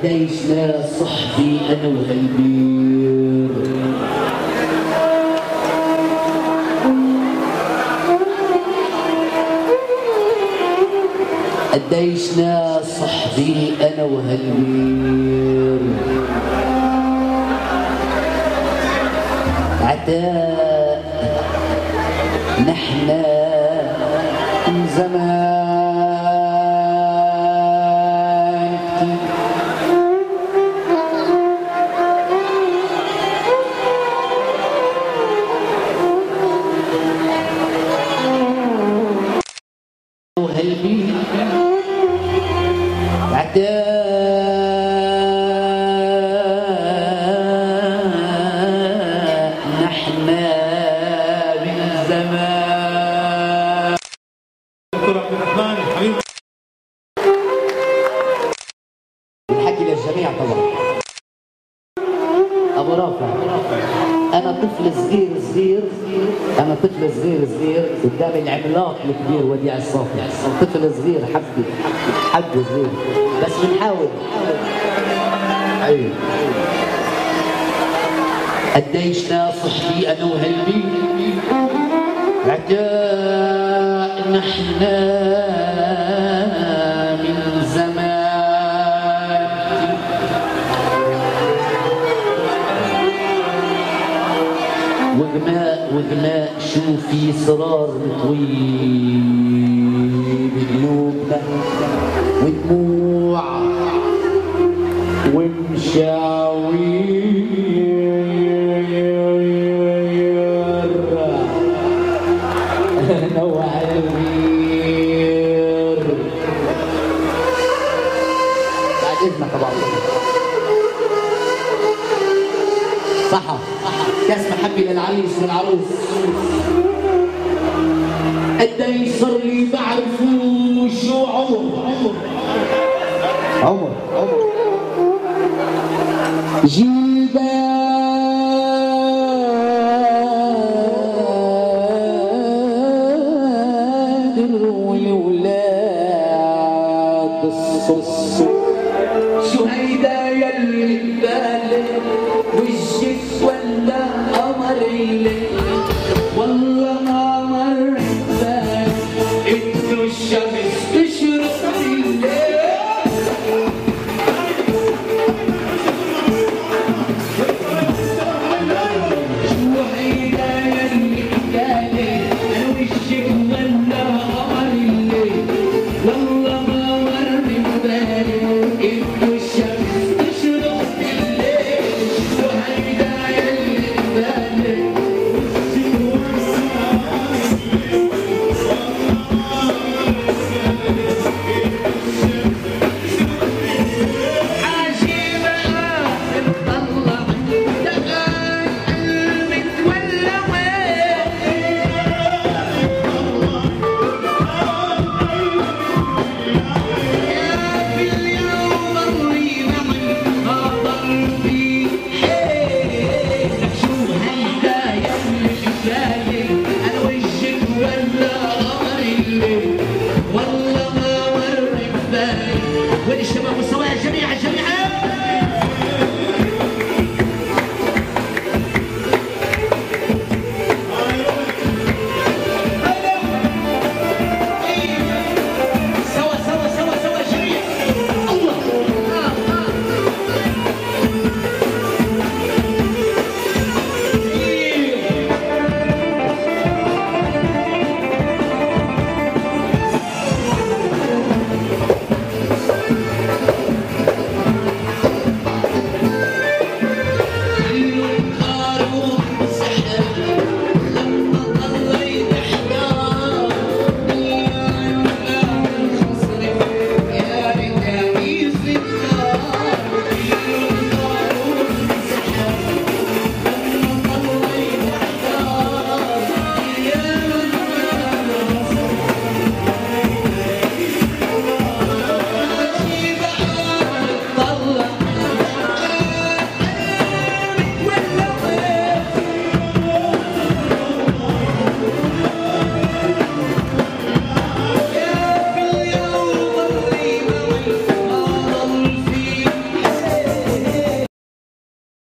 قديشنا صحبي انا وهالبير قديشنا صحبي انا وهالبير عتاء نحنا من زمان وهالبير عتاء نحنا من زمان. دكتور عبد الرحمن حبيبي بنحكي للجميع طبعا. ابو رافع انا طفل صغير قدام العملاق الكبير وديع الصافي. طفل صغير حبي صغير بس بنحاول. ايوه قديشنا صحبي انا وهالبير عتاء نحنا من زمان وغماء شوفي صرار مطوي بقلوبنا ودموع ومشاوير انا وهالبير. بعد اذنك طبعا صحة كاس محبي للعريس والعروس. قدي صار لي بعرفوا شو عمر جيبان والولاد الصص شو هيدا يلي ببالك وجهك ولا قمر ليلك